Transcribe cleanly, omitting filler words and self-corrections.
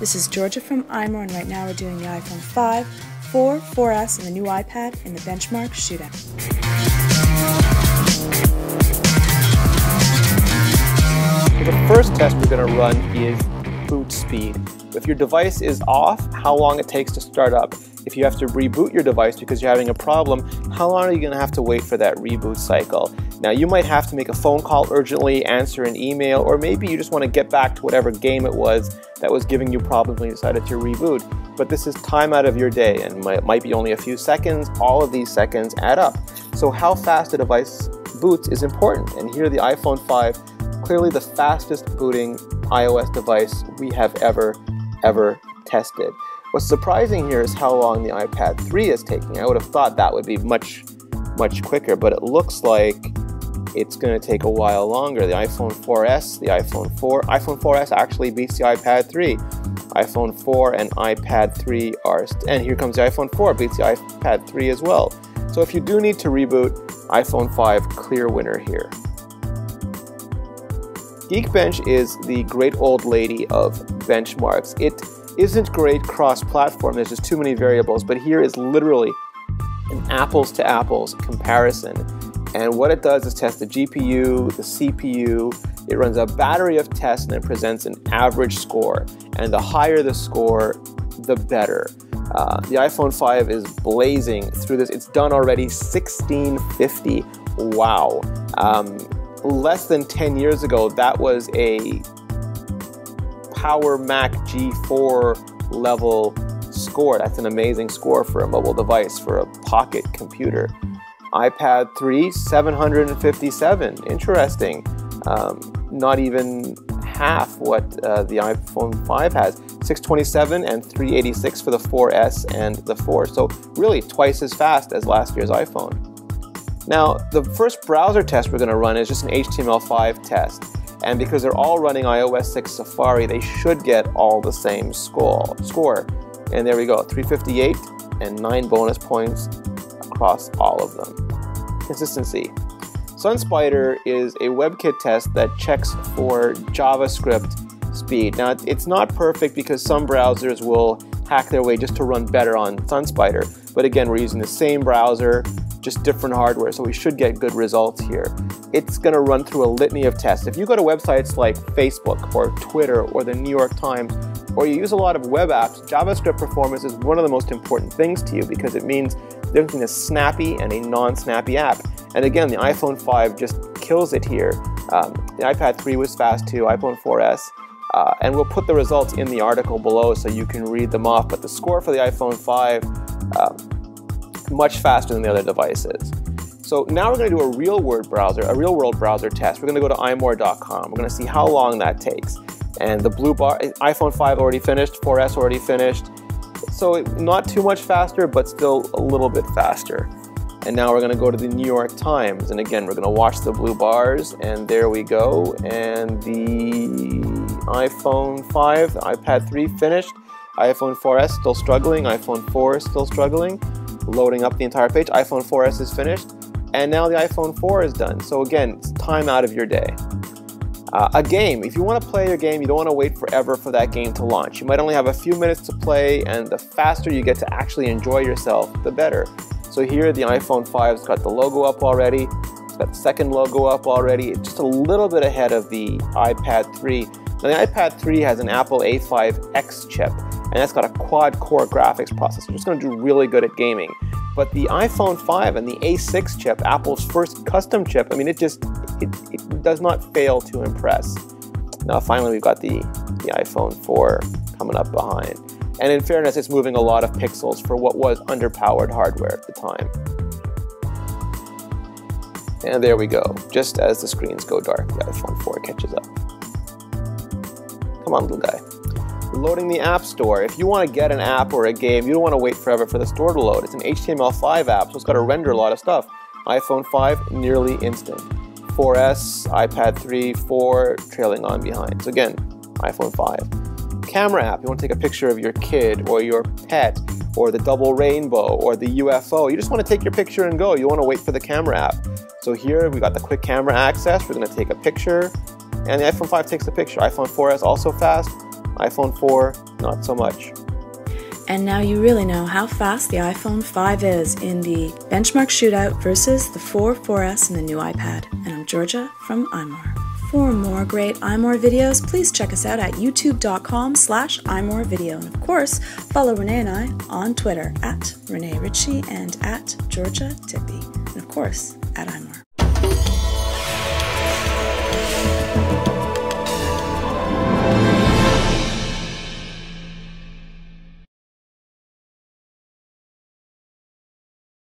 This is Georgia from iMore, and right now we're doing the iPhone 5, 4, 4S, and the new iPad in the benchmark shootout. The first test we're going to run is boot speed. If your device is off, how long it takes to start up. If you have to reboot your device because you're having a problem, how long are you going to have to wait for that reboot cycle? Now, you might have to make a phone call urgently, answer an email, or maybe you just want to get back to whatever game it was that was giving you problems when you decided to reboot. But this is time out of your day, and it might be only a few seconds. All of these seconds add up. So how fast a device boots is important, and here the iPhone 5, clearly the fastest booting iOS device we have ever tested. What's surprising here is how long the iPad 3 is taking. I would have thought that would be much quicker, but it looks like it's going to take a while longer. The iPhone 4S, the iPhone 4S actually beats the iPad 3. iPhone 4 and iPad 3 are, and here comes the iPhone 4, beats the iPad 3 as well. So if you do need to reboot, iPhone 5, clear winner here. Geekbench is the great old lady of benchmarks. It isn't great cross-platform, there's just too many variables, but here is literally an apples-to-apples comparison. And what it does is test the GPU, the CPU, it runs a battery of tests and it presents an average score. And the higher the score, the better. The iPhone 5 is blazing through this. It's done already 1650. Wow. Less than 10 years ago, that was a Power Mac G4 level score. That's an amazing score for a mobile device, for a pocket computer. iPad 3, 757. Interesting. Not even half what the iPhone 5 has. 627 and 386 for the 4S and the 4. So really twice as fast as last year's iPhone. Now, the first browser test we're going to run is just an HTML5 test. And because they're all running iOS 6 Safari, they should get all the same score. And there we go, 358 and 9 bonus points across all of them. Consistency. Sunspider is a WebKit test that checks for JavaScript speed. Now, it's not perfect because some browsers will hack their way just to run better on Sunspider. But again, we're using the same browser, just different hardware, so we should get good results here. It's going to run through a litany of tests. If you go to websites like Facebook or Twitter or the New York Times, or you use a lot of web apps, JavaScript performance is one of the most important things to you because it means there's between a snappy and a non-snappy app. And again, the iPhone 5 just kills it here. The iPad 3 was fast too, iPhone 4S. And we'll put the results in the article below so you can read them off. But the score for the iPhone 5, much faster than the other devices. So now we're going to do a real-world browser test. We're going to go to iMore.com. We're going to see how long that takes. And the blue bar, iPhone 5 already finished, 4S already finished. So not too much faster, but still a little bit faster. And now we're going to go to the New York Times. And again, we're going to watch the blue bars. And there we go. And the iPhone 5, the iPad 3 finished. iPhone 4S still struggling. iPhone 4 still struggling. Loading up the entire page. iPhone 4S is finished. And now the iPhone 4 is done. So again, it's time out of your day. A game. If you want to play your game, you don't want to wait forever for that game to launch. You might only have a few minutes to play, and the faster you get to actually enjoy yourself, the better. So here, the iPhone 5's got the logo up already. It's got the second logo up already. It's just a little bit ahead of the iPad 3. Now, the iPad 3 has an Apple A5X chip, and that's got a quad-core graphics processor. It's going to do really good at gaming. But the iPhone 5 and the A6 chip, Apple's first custom chip, I mean, it does not fail to impress. Now, finally, we've got the iPhone 4 coming up behind. And in fairness, it's moving a lot of pixels for what was underpowered hardware at the time. And there we go. Just as the screens go dark, the iPhone 4 catches up. Come on, little guy. Loading the App Store. If you want to get an app or a game, you don't want to wait forever for the store to load. It's an HTML5 app, so it's got to render a lot of stuff. iPhone 5, nearly instant. 4S, iPad 3, 4, trailing on behind. So again, iPhone 5. Camera app. You want to take a picture of your kid or your pet or the double rainbow or the UFO. You just want to take your picture and go. You want to wait for the camera app. So here we got the quick camera access. We're going to take a picture, and the iPhone 5 takes the picture. iPhone 4S also fast. iPhone 4 not so much. And now you really know how fast the iPhone 5 is in the benchmark shootout versus the 4S and the new iPad. And I'm Georgia from iMore. For more great iMore videos, please check us out at youtube.com/iMoreVideo. And of course, follow Renee and I on Twitter at Renee Ritchie and at Georgia Tippy. And of course, at iMore.